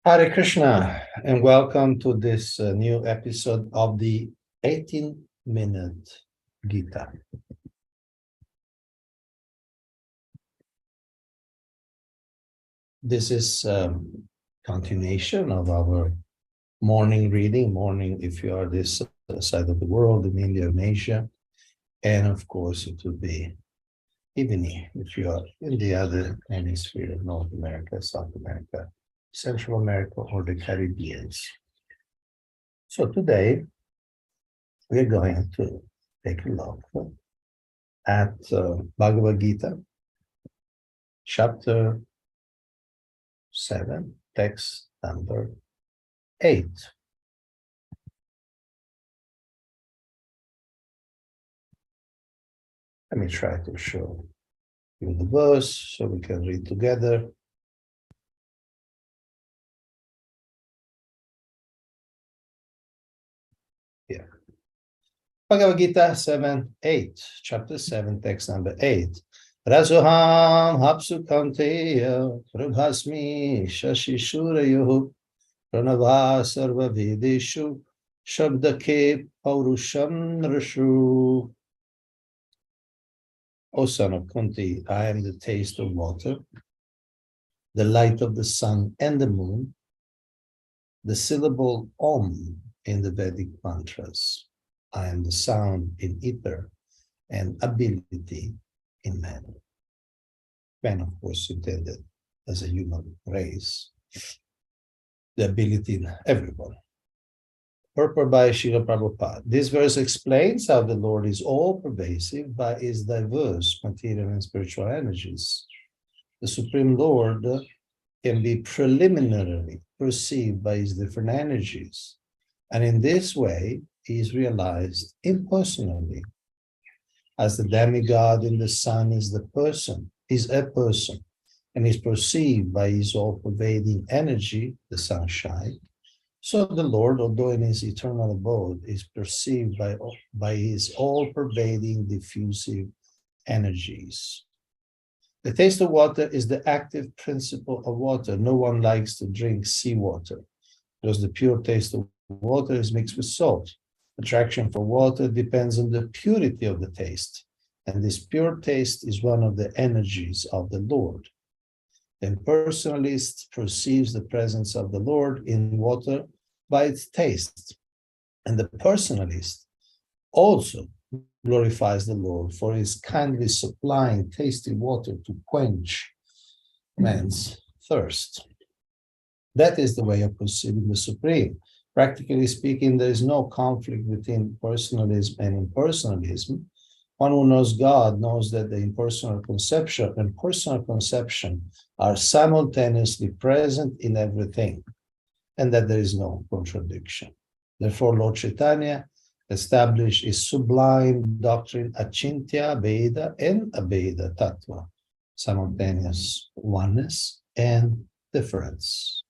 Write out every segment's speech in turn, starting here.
Hare Krishna, and welcome to this new episode of the 18-minute Gita. This is continuation of our morning reading, morning if you are this side of the world, in India and Asia, and of course it will be evening if you are in the other hemisphere, North America, South America, Central America, or the Caribbean. So today, we're going to take a look at Bhagavad Gita, chapter 7, text number 8. Let me try to show you the verse so we can read together. Yeah. Bhagavad Gita 7:8, chapter 7, text number 8. Rasoham hapsu kanteya prabhasmi shashishurayo pranava sarva vedeshu shabdake paurusham nrashu. O son of Kunti, I am the taste of water, the light of the sun and the moon, the syllable Om in the Vedic mantras. I am the sound in ether and ability in man. Man, of course, intended as a human race. The ability in everyone. Purport by Srila Prabhupada. This verse explains how the Lord is all-pervasive by his diverse material and spiritual energies. The Supreme Lord can be preliminarily perceived by his different energies, and in this way, he is realized impersonally. As the demigod in the sun is a person, and is perceived by his all-pervading energy, the sunshine, so the Lord, although in his eternal abode, is perceived by his all-pervading diffusive energies. The taste of water is the active principle of water. No one likes to drink seawater because the pure taste of water is mixed with salt. Attraction for water depends on the purity of the taste, and this pure taste is one of the energies of the Lord. The impersonalist perceives the presence of the Lord in water by its taste, and the personalist also glorifies the Lord for his kindly supplying tasty water to quench man's thirst. That is the way of perceiving the Supreme. Practically speaking, there is no conflict between personalism and impersonalism. One who knows God knows that the impersonal conception and personal conception are simultaneously present in everything, and that there is no contradiction. Therefore, Lord Chaitanya established his sublime doctrine, Achintya Veda and Abheda Tattva, simultaneous oneness and difference.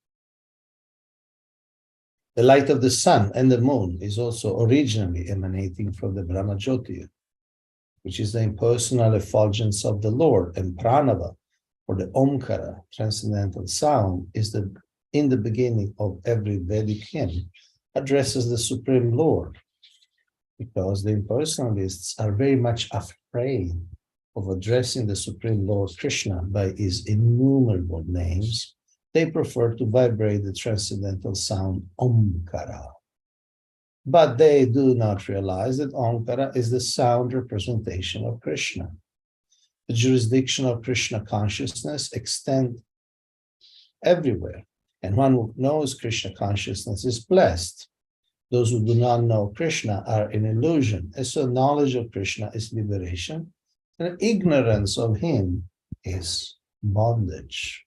The light of the sun and the moon is also originally emanating from the Brahmajyoti, which is the impersonal effulgence of the Lord, and Pranava, or the Omkara, transcendental sound, is in the beginning of every Vedic hymn, addresses the Supreme Lord, because the impersonalists are very much afraid of addressing the Supreme Lord Krishna by his innumerable names. They prefer to vibrate the transcendental sound Omkara. But they do not realize that Omkara is the sound representation of Krishna. The jurisdiction of Krishna consciousness extends everywhere, and one who knows Krishna consciousness is blessed. Those who do not know Krishna are in illusion, and so knowledge of Krishna is liberation, and ignorance of him is bondage.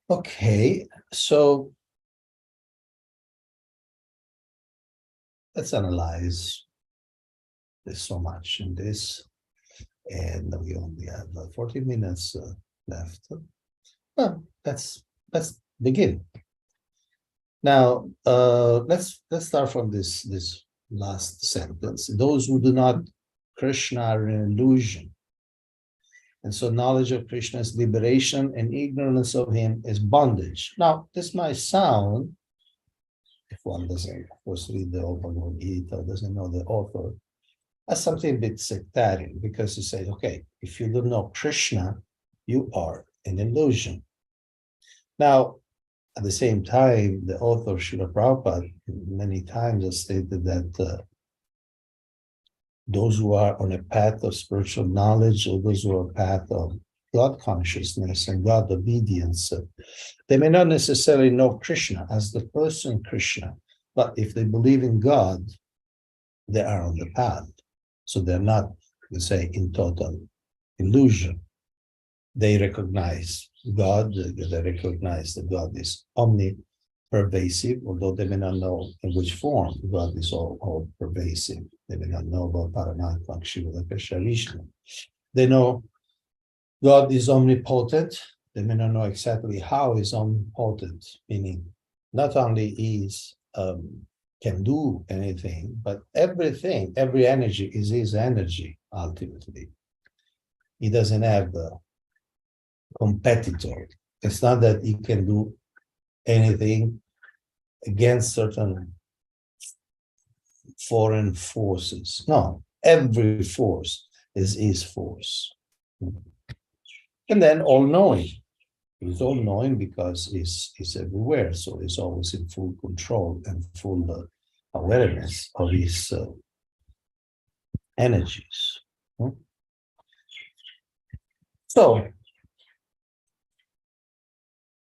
Okay, so let's analyze this so much in this, and we only have 40 minutes left. Well, let's begin. Now, let's start from this last sentence. Those who do not Krishna are in illusion. And so knowledge of Krishna is liberation and ignorance of him is bondage. Now, this might sound, if one doesn't, of course, read the Bhagavad Gita, doesn't know the author, as something a bit sectarian, because you say, okay, if you don't know Krishna, you are an illusion. Now, at the same time, the author, Srila Prabhupada, many times has stated that those who are on a path of spiritual knowledge, or those who are on a path of God consciousness and God obedience, they may not necessarily know Krishna as the person Krishna, but if they believe in God, they are on the path. So they're not, let's say, in total illusion. They recognize God, they recognize that God is omnipervasive, although they may not know in which form God is all pervasive. They may not know about Paramatma, Shiva, Krishna, Vishnu. They know God is omnipotent. They may not know exactly how he's omnipotent, meaning not only is can do anything, but everything, every energy is his energy, ultimately. He doesn't have a competitor. It's not that he can do anything against certain foreign forces. No, every force is his force. And then all-knowing. He's all-knowing because he's everywhere, so he's always in full control and full awareness of his energies. So,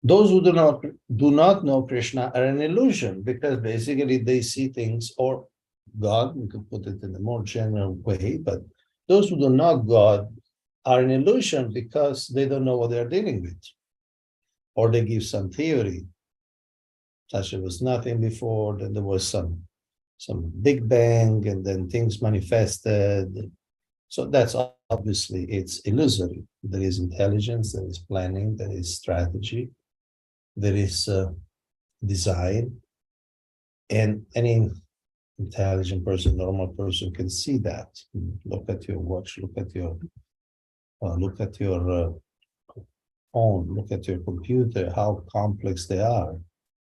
those who do not know Krishna are an illusion, because basically they see things, or God, we could put it in a more general way, but those who do not God are an illusion because they don't know what they're dealing with. Or they give some theory, such as there was nothing before, then there was some Big Bang, and then things manifested. So that's obviously, it's illusory. There is intelligence, there is planning, there is strategy, there is design, and any intelligent person, normal person can see that. Look at your watch, look at your phone, look at your computer, how complex they are.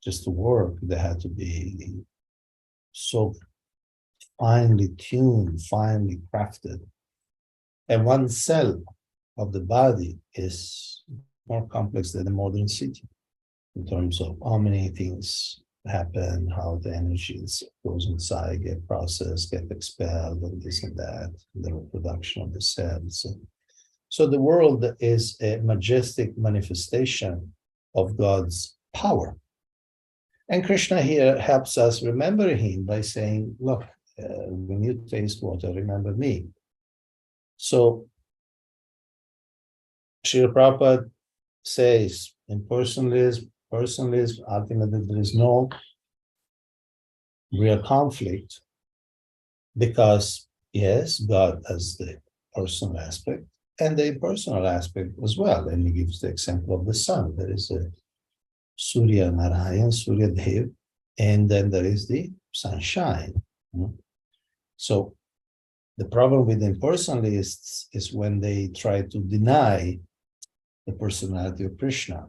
Just to work, they had to be so finely tuned, finely crafted. And one cell of the body is more complex than the modern city in terms of how many things happen, how the energies goes inside, get processed, get expelled, and this and that, the reproduction of the cells. So the world is a majestic manifestation of God's power. And Krishna here helps us remember him by saying, look, when you taste water, remember me. So Srila Prabhupada says in personalism, ultimately there is no real conflict, because yes, God has the personal aspect and the impersonal aspect as well. And he gives the example of the sun. There is a Surya Narayan, Surya Dev, and then there is the sunshine. So the problem with impersonalists is when they try to deny the personality of Krishna.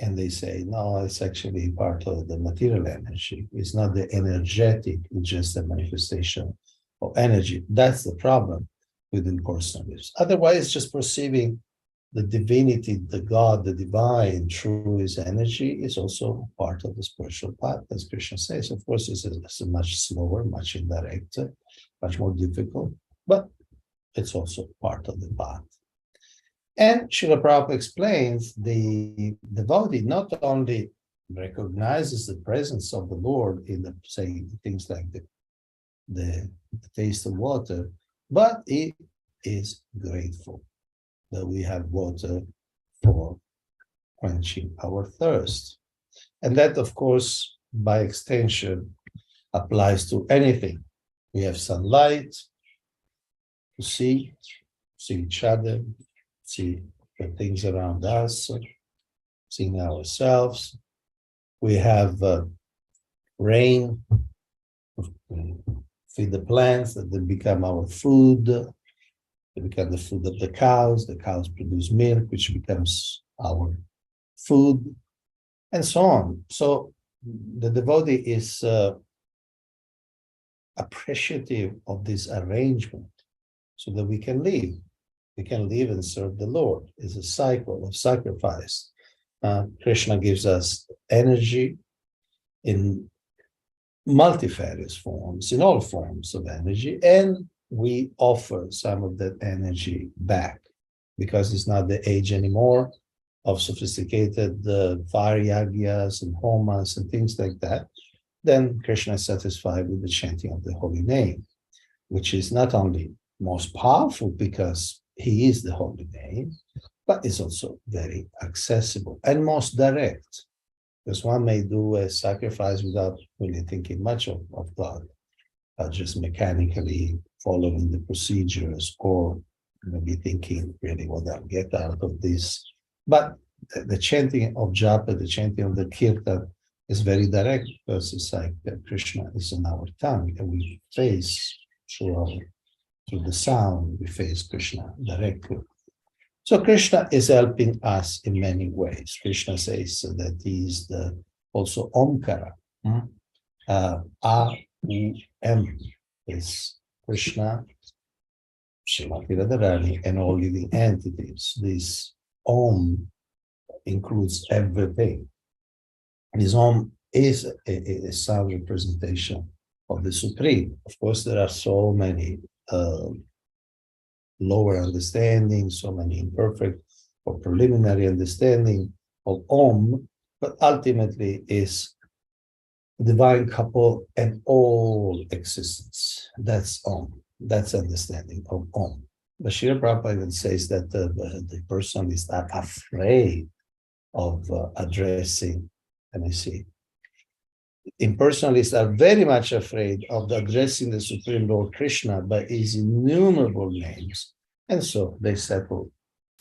And they say, no, it's actually part of the material energy. It's not the energetic, it's just a manifestation of energy. That's the problem with impersonalists. Otherwise, just perceiving the divinity, the God, the divine through his energy is also part of the spiritual path, as Krishna says. Of course, it's a much slower, much indirect, much more difficult, but it's also part of the path. And Srila Prabhupada explains the devotee not only recognizes the presence of the Lord in the, say, things like the taste of water, but he is grateful that we have water for quenching our thirst. And that, of course, by extension, applies to anything. We have sunlight to see each other, see the things around us, seeing ourselves. We have rain, feed the plants, that they become our food. they become the food of the cows produce milk, which becomes our food, and so on. So the devotee is appreciative of this arrangement so that we can live. We can live and serve the Lord. It's a cycle of sacrifice. Krishna gives us energy in multifarious forms, in all forms of energy, and we offer some of that energy back because it's not the age anymore of sophisticated fire yagyas and homas and things like that. Then Krishna is satisfied with the chanting of the holy name, which is not only most powerful because he is the holy name, but is also very accessible and most direct, because one may do a sacrifice without really thinking much of God, just mechanically following the procedures or maybe thinking really what I'll get out of this. But the chanting of japa, the chanting of the kirtan is very direct because it's like Krishna is in our tongue and we face through the sound, we face Krishna directly. So Krishna is helping us in many ways. Krishna says that he is also Omkara. A-U-M is Krishna, Srimati Radharani, and all living entities. This Om includes everything. This Om is a sound representation of the Supreme. Of course, there are so many lower understanding, so many imperfect or preliminary understanding of Om, but ultimately is the divine couple and all existence. That's Om. That's understanding of Om. But Srila Prabhupada even says that the person is not afraid of addressing, let me see, impersonalists are very much afraid of addressing the Supreme Lord Krishna by his innumerable names, and so they settle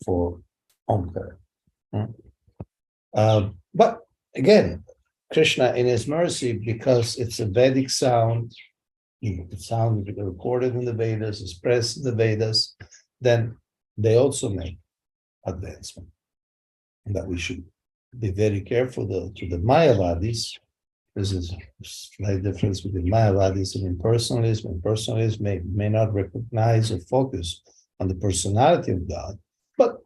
for Omkara. But again, Krishna in his mercy, because it's a Vedic sound, the sound is recorded in the Vedas, expressed in the Vedas, then they also make advancement. And that we should be very careful to the Mayavadis. This is a slight difference between Mayavadis and impersonalism. Impersonalism may not recognize or focus on the personality of God, but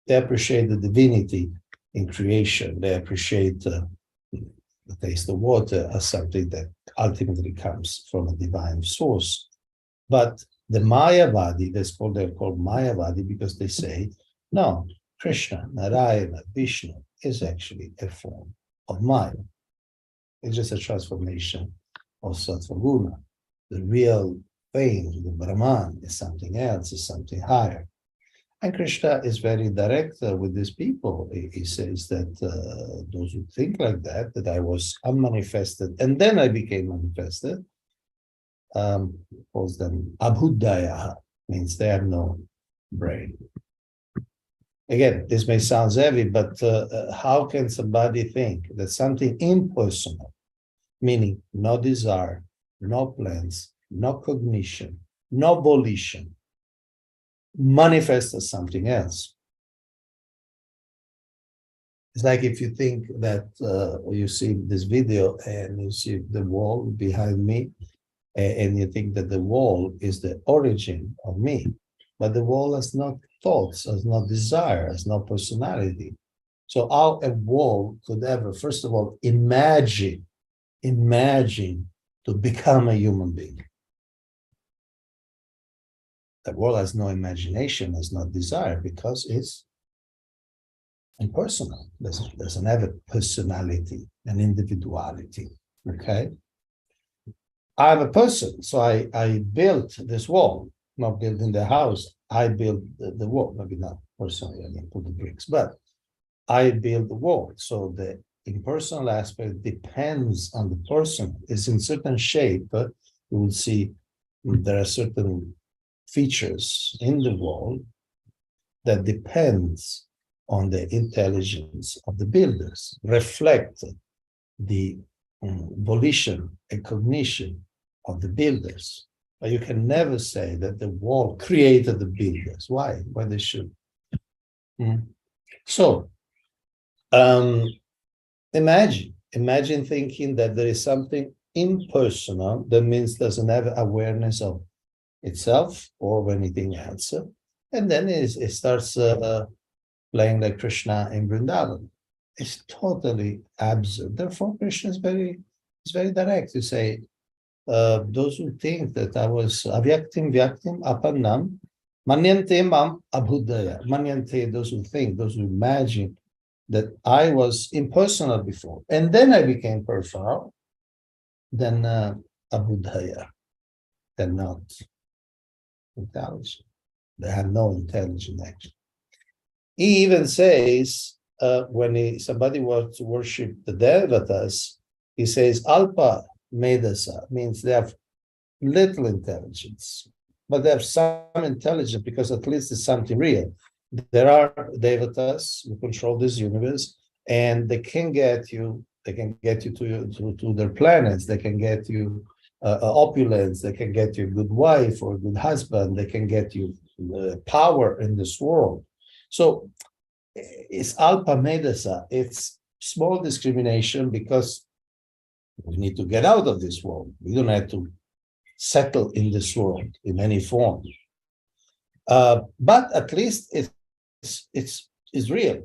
they appreciate the divinity in creation. They appreciate the taste of water as something that ultimately comes from a divine source. But the Mayavadi, they're called Mayavadi because they say, no, Krishna, Narayana, Vishnu is actually a form of Maya. It's just a transformation of Sattva Guna. The real thing, the Brahman, is something else, is something higher. And Krishna is very direct with these people. He says that those who think like that I was unmanifested and then I became manifested, calls them abhuddaya, means they have no brain. Again, this may sound heavy, but how can somebody think that something impersonal, meaning no desire, no plans, no cognition, no volition, manifests as something else? It's like if you think that you see this video and you see the wall behind me, and you think that the wall is the origin of me, but the wall has no thoughts, has no desire, has no personality. So how a wall could ever, first of all, imagine to become a human being? The wall has no imagination, has no desire, because it's impersonal. Doesn't have a personality, an individuality. Okay. I'm a person, so I built this wall, not building the house. I built the wall, maybe not personally, I didn't put the bricks, but I built the wall. So the impersonal aspect depends on the person. It's in certain shape. You will see there are certain features in the wall that depends on the intelligence of the builders, reflect the volition and cognition of the builders. But you can never say that the wall created the builders. Why? Why they should? So imagine thinking that there is something impersonal, that means doesn't have awareness of itself or of anything else, and then it starts playing like Krishna in Vrindavan. It's totally absurd. Therefore, Krishna is very direct to say, those who think that I was avyaktim vyaktim apannam manyante mam abhudaya. Manyante, those who think, those who imagine that I was impersonal before, and then I became personal, then abhudaya. They're not intelligent. They have no intelligence, actually. He even says, when somebody wants to worship the devatas, he says, alpa medasa, means they have little intelligence, but they have some intelligence because at least it's something real. There are devatas who control this universe, and they can get you to their planets. They can get you opulence. They can get you a good wife or a good husband. They can get you power in this world. So it's alpa medasa. It's small discrimination because we need to get out of this world. We don't have to settle in this world in any form. But at least it's real.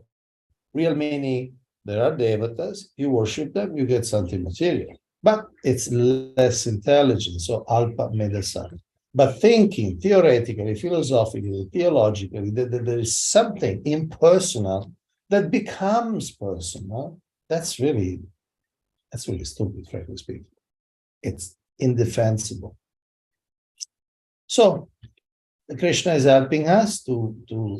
Real meaning there are devatas, you worship them, you get something material. But it's less intelligent, so alpa medasa. But thinking theoretically, philosophically, theologically, that there is something impersonal that becomes personal, that's really stupid, frankly speaking. It's indefensible. So Krishna is helping us to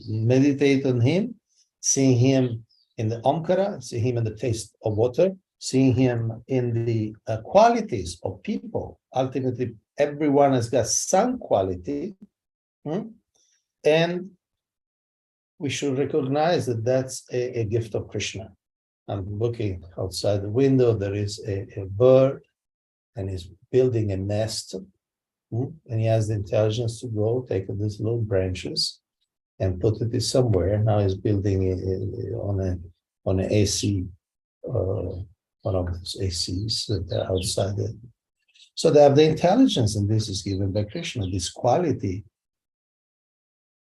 meditate on him, seeing him in the Omkara, seeing him in the taste of water, seeing him in the qualities of people. Ultimately, everyone has got some quality, and we should recognize that that's a gift of Krishna. I'm looking outside the window, there is a bird, and he's building a nest, and he has the intelligence to go take these little branches and put it somewhere. Now he's building it on an AC, one of those ACs that are outside it. So they have the intelligence, and this is given by Krishna. This quality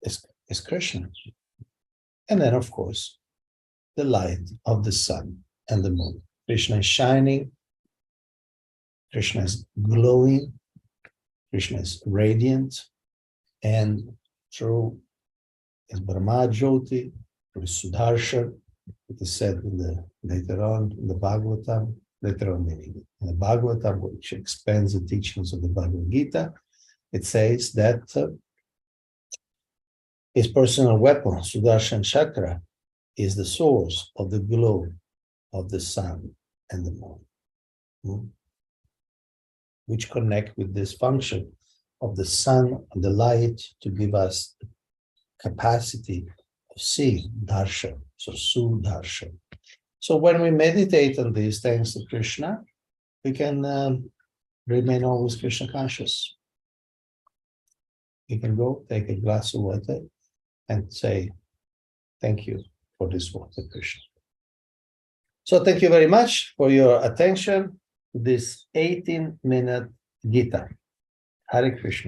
is Krishna. And then, of course, the light of the sun and the moon. Krishna is shining. Krishna is glowing. Krishna is radiant. And through his Brahma Jyoti, through his Sudarshan, it is said later on in the Bhagavatam, later on in the Bhagavatam, which expands the teachings of the Bhagavad Gita, it says that his personal weapon, Sudarshan Chakra, is the source of the glow of the sun and the moon, which connect with this function of the sun and the light to give us the capacity of seeing darshan, so sudarshan. So when we meditate on these, thanks to Krishna, we can remain always Krishna conscious. You can go take a glass of water and say, thank you for this water, Krishna. So thank you very much for your attention to this 18-minute Gita. Hare Krishna.